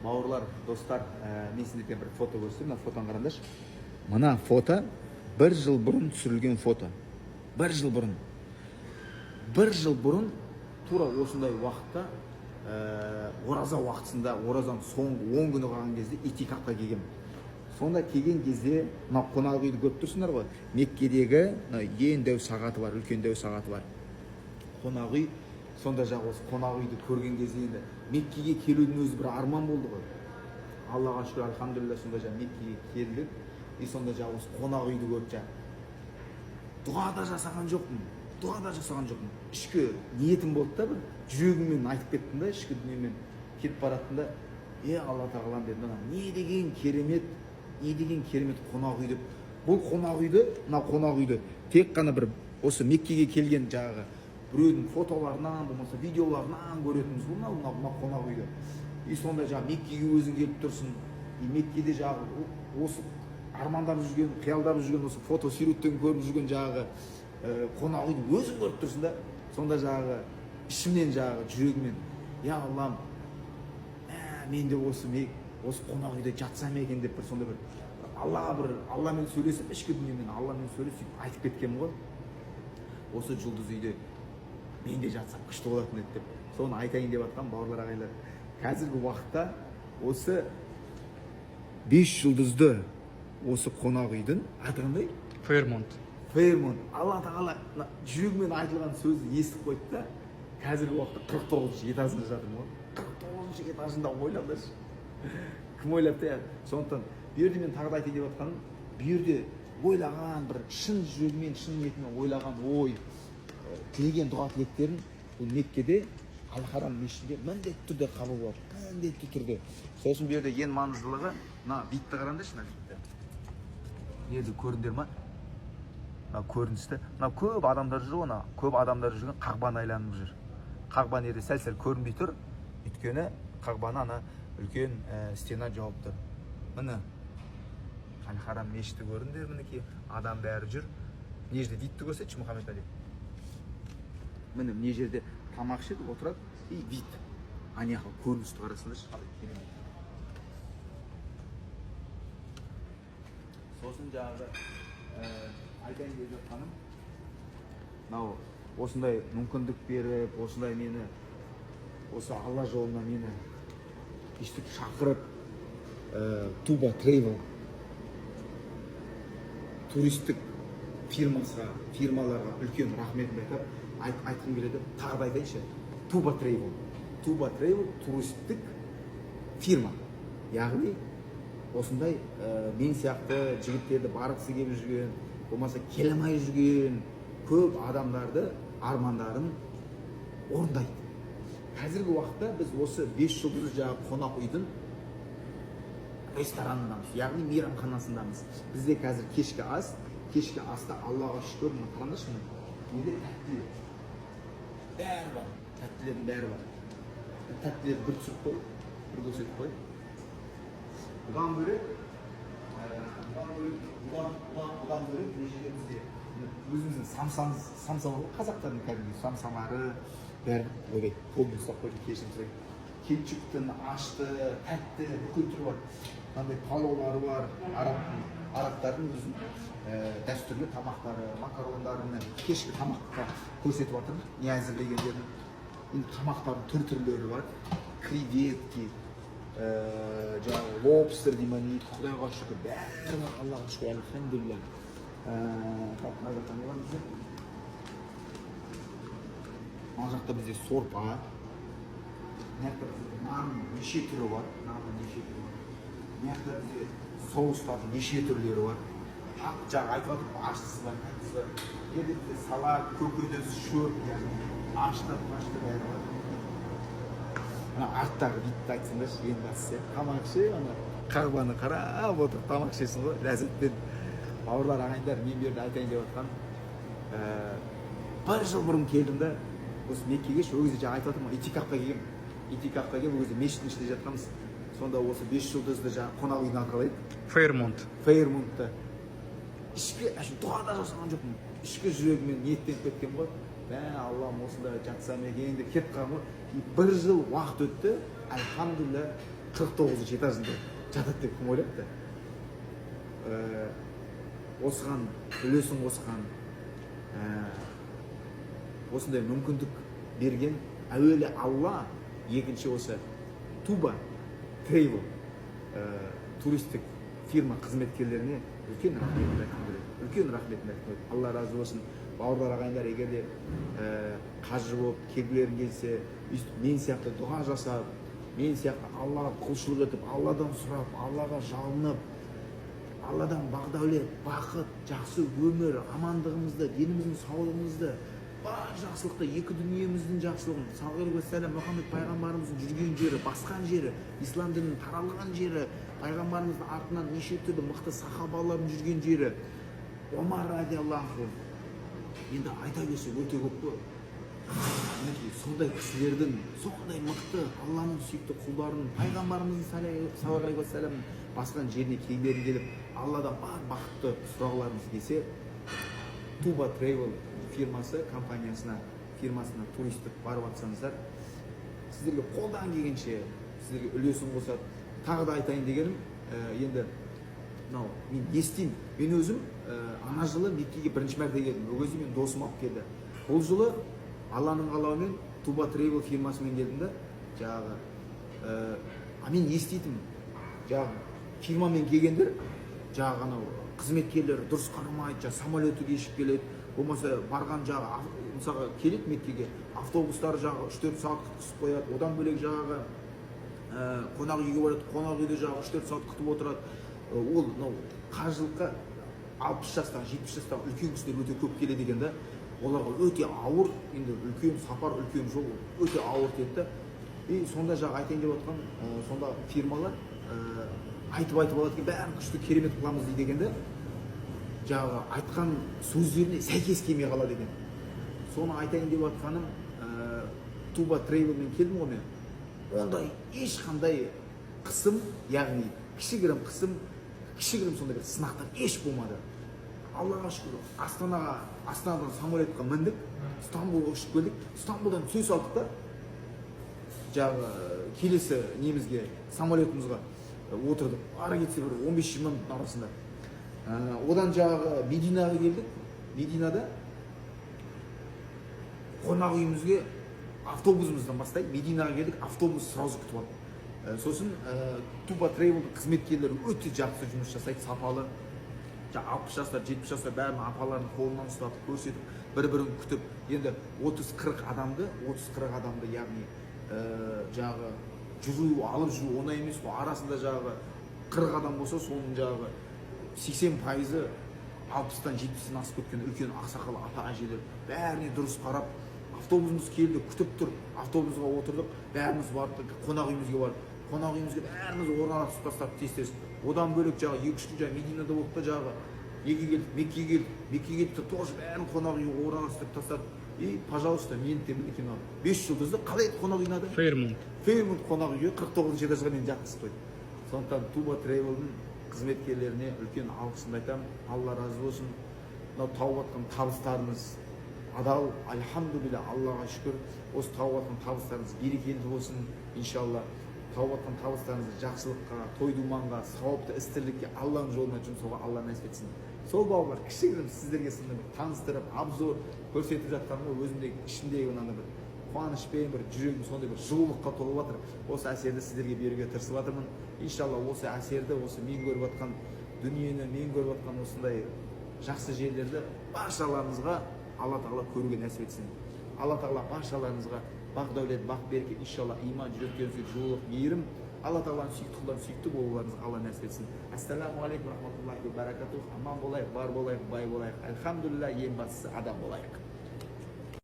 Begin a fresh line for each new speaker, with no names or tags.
Бауырлар, достар, мен сіздерге бір фото көрсетейін. Мына фотоны қараңдаршы. Мына фото 1 жыл бұрын түсірілген фото. 1 жыл бұрын. 1 жыл бұрын тура осындай уақытта ораза уақытысында, оразаның соңғы 10 күні қалған кезде итикафқа келгем. Сонда келген кезде мына қонақ үйді көріп тұрсыңдар ғой. Меккедегі ең дәу сағаты бар, үлкен дәу сағаты бар. Қонақ үй. Сонда жағы осы қонақ үйді көрген кезде енді Меккеге келудің өзі бір арман болды ғой. Аллаға шүкір, альхамдулилля, сонда жағы Меккеге келдік. И сонда жағы осы қонақ үйді көріп жағы дұға да жасаған жоқпын. Ішкі ниетім болды да, бір жүрегіммен айтып кеттім да, ішкі дүниемен кетіп бараттым да, Алла тағалам дедім, не деген керемет қонақ үй деп. Бұл мына қонақ үйді тек қана бір осы Меккеге келген жағы біреудің фотоларынан, болмаса видеоларынан көретініміз бұл мына қонақ үйді. И сонда жағы Меккеге өзің келіп тұрсың. И Меккеде жағы осы армандап жүрген, қиялдап жүрген, осы фото суреттен көріп жүрген жағы қонақ үйді өзің көріп тұрсың да. Сонда жағы ішімнен жағы жүрегіммен, Аллам, мен де осы қонақ үйде жатсам екен деп бір сонда бір Алламен сөйлесіп, ішкі дүниемен Алламен сөйлесіп айтып кеткенмін ғой. Осы жұлдыз үйде мен де жатсам күшті болатын еді деп. Соны айтайын деп жатқан бауырлар, ағайлар. Қазіргі уақытта осы 5 жұлдызды осы қонақ үйдің аты қандай?
Фейрмонт.
Алла тағала жүрегімен айтылған сөзді естіп қойды да, қазіргі уақытта 49-шы этажында жатырмын ғой. 49-шы этажында ойлаңдаршы. Кім ойлапты ya? Сондықтан бұл жерде мен тағы да айтайын деп жатқаным, бұл жерде ойлаған бір шын жүрегімен, шын ниетімен ойлаған ой, тілеген дұға тілектерін бұл Меккеде Ал-Харам мешітінде міндетті түрде қабыл болады. Міндетті түрде. Сосын бұл жерде ең маңыздылығы, мына битті қараңдаршы, мына битті. Енді көрдіңдер ма? Мына көріністі. Мына көп адамдар жүр ғой, көп адамдар жүрген Қағбаны айланып жүр. Қағба неде сәл-сәл көрінбей тұр. Өйткені Қағбаны ана үлкен стена жауып тұр. Міне Ал-Харам мешіті көрдіңдер, мінекей адам бәрі жүр. Мына жерде видті көрсетші, Мұхаммед Али. Міне мына жерде тамақ ішеді, отырады, и вид. Анаяққа көріністі қарасыңдаршы, қалай керемет. Сосын жаңағы айтайын деп жатқаным, мынау осындай мүмкіндік беріп, осындай мені осы Алла жолына мені өйстіп шақырып, Туба Трейвел туристік фирмаларға үлкен рахметімді айтқым келеді. Тағы да айтайыншы, Туба Трейвел туристік фирма. Яғни осындай мен сияқты жігіттерді барғысы келіп жүрген, болмаса келе алмай жүрген көп адамдарды армандарын орындайды. Қазіргі уақытта біз осы 5 жұлдызды жағы қонақ үйдің ресторанындамыз, яғни мейрамханасындамыз. Бізде қазір кешкі аста Аллаға шүкір, қараңдаршы, неде тәттілер бәрі бар, тәттілердің бәрі бар. Тәттілерді бір түсіріп қой, бір көрсетіп қой. Бұдан бөлек нешеде бізде өзіміздің самсамыз, қазақтардың кәдімгі самсалары бәрі ойбай, қолмен ұстап қойды, кешірім сұраймын. Кетчуптың, ашты, тәтті, бүкіл түрі бар. Мынандай палаулары бар, арабтардың өзінің дәстүрлі тамақтары, макарондарын кешкі тамаққа көрсетіп жатырмыз. Не әзірлегендерін, тамақтардың түрлері бар. Креветки, жаңағы лобстер деймін, Құдайға шүкір, бәрі бар, Аллаға шүкір, альхамдулилля. Мына жақта бізде сорпа, нан неше түрі бар, мына бізде соустардың неше түрлері бар. Жаңа айтып жатыр, аштысы бар, тәттісі бар. Енді салат, көкөніс, шөп, ашты бәрі бар. Мына арттағы битті айтсаңдаршы, ең бастысы. Тамақ іше, Қағбаны қарап отырып тамақ ішесің ғой, ләззатпен. Бауырлар, ағайындар, мен берді айтайын деп жатқан. 1 жыл бұрын келдім да, осы Меккеге ол кезде жаңа айтып жатырмын, итикафқа келгем. Итикафқа келіп, ол кезде мешіттің ішінде жатқанбыз. Сонда осы 5 жұлдызды жаңа қонақ үйдің аты қалай еді? Фейрмонтта. Ішкі дұға да жасаған жоқпын. Ішкі жүрегіммен ниеттеніп кеткен ғой. Аллам осында жатсам екен деп кетіп қалған ғой. Bir жыл уақыт өтті, альхамдулилля 49 этажында жатады деп кім ойлапты? Осыған үлесін қосқан, осындай мүмкіндік берген әуелі Алла, екінші осы Туба Travel туристік фирма қызметкерлеріне үлкен рахметін айтқым келеді. Үлкен рахметін айтқым келеді. Алла разы болсын. Бауырлар ағайындар, егер де қажы болып келгілерің келсе, мен сияқты дұға жасап, мен сияқты Аллаға құлшылық етіп, Алладан сұрап, Аллаға жалынып, Алладан бақ-дәулет, бақыт, жақсы өмір, амандығымызды, деніміздің саулығымызды, бар жақсылықты, екі дүниеміздің жақсылығын, саллаллаху алейхи ва саллям Мұхаммед пайғамбарымыздың жүрген жері, басқан жері, ислам дінінің таралған жері, пайғамбарымыздың артынан неше түрлі мықты сахабалардың жүрген жері, Омар радиаллаху анху. Енді айта берсе өте көп қой. Сондай кісілердің, сондай мықты Алланың сүйікті құлдарының, пайғамбарымыздың саллаллаху алейхи ва саллям басқан жеріне кейбірі келіп, Алладан бар бақытты сұрағыларыңыз келсе, Туба Travel фирмасы, фирмасына туристік барып жатсаңыздар, сіздерге қолдан келгенше сіздерге үлесін қосады. Тағы да айтайын дегенім, енді мен естимін. Мен өзім ана жылы Меккеге бірінші мәрте келдім. Ол кезде мен досым алып келді. Бұл жылы Алланың қалауымен Туба Travel фирмасымен келдім да, жаңағы мен еститім, жаңағы фирмамен келгендер, жаңағы анау қызметкерлер дұрыс қарамайды, самолеті кешіп келеді, болмаса барған жағы, мысалға келеді Меккеге, автобустар жағы 3-4 сағат күтіп қояды, одан бөлек жағы қонақ үйге барады, қонақ үйде жағы 3-4 сағат күтіп отырады. Ол қажылыққа 60 жастағы, 70 жастағы үлкен кісілер өте көп келеді екен да, оларға өте ауыр, енді үлкен сапар, үлкен жол өте ауыр теді. И сонда жағы айтайын деп отқан, сонда фирмалар айтып алады екен, бәрін күшті керемет қыламыз дейді екен да, жағы айтқан сөздеріне сәйкес келмей қалады екен. Соны айтайын деп отқаным, Туба Travelмен келдім ғой мен. Ондай ешқандай қысым, яғни кішігірім қысым, кішігірім сондай бір сынақтар еш болмады. Аллаға шүкір, Астанадан самолетқа міндік, Стамбулға ұшып келдік. Стамбулдан сөз алдық та, жағы келесі немізге, самолетімізге отырдық. Ары кетсе бір 15-20 минуттың арасында. Одан жағы Мединаға келдік. Мединада қонақ үйімізге автобусымыздан бастайды. Мединаға келдік, автобус сразу күтіп алды. Сосын Туба Travel қызметкерлері өте жақсы жұмыс жасайды, сапалы. 60 жастар, 70 жастар бәрін апаларын қолынан ұстап, көрсетіп, бір-бірін күтіп, енді 30-40 адамды, яғни жағы жүру, алып жүру оңай емес қой. Арасында жағы 40 адам болса, соның жағы 80%-ы 60-тан 70-тен асып кеткен үлкен ақсақал ата-әжелер бәріне дұрыс қарап, автобусымыз келді, күтіп тұр, автобусға отырдық, бәріміз бардық, қонақ үйімізге бәріміз орналасып тастап тез-тез. Одан бөлек жағы 2-3 күн жағы Мединада болып та жағы Меккеге келдік, тоже бәрін қонақ үйге орналастырып тастадық. И, пожалуйста, мен темір кино 5 жұлдызды қалай еді қонақ үйіне ады? Фейрмонт қонақ үйге 49 этажға мен жатқызып қойдым. Сондықтан Туба Travel'дің қызметкерлеріне үлкен алғысымды айтамын. Алла разы болсын. Мынау тауып жатқан табыстарыңыз адал, альхамдулилля, Аллаға шүкір. Осы тауып жатқан табыстарыңыз берекелі болсын, иншалла. Тауып жатқан табыстарыңызды жақсылыққа, той-думанға, сауапты істерлікке, Алланың жолына жұмсауға Алла нәсіп етсін. Сол бауырлар, кішігірім сіздерге сондай бір таныстырып, обзор көрсетіп жатқаным өзімдегі ішімдегі мынандай бір қуанышпен, бір жүрегім сондай бір жылулыққа толып жатыр. Осы әсерді сіздерге беруге тырысып жатырмын. Иншалла осы әсерді, осы мен көріп жатқан дүниені, мен көріп жатқан осындай жақсы жерлерді баршаларыңызға Алла тағала көруге нәсіп етсін. Алла тағала баршаларыңызға бақ-дәулет, бақ-береке, иншалла иман, жүректеріңізге жылулық, мейірім, Алла тағаланың сүйікті құлдан сүйікті болуларыңызға Алла нәсіп етсін. Ассаламу алейкум рахматуллахи ва баракатух. Аман болайық, бар болайық, бай болайық. Альхамдулилля, ең бастысы адам болайық.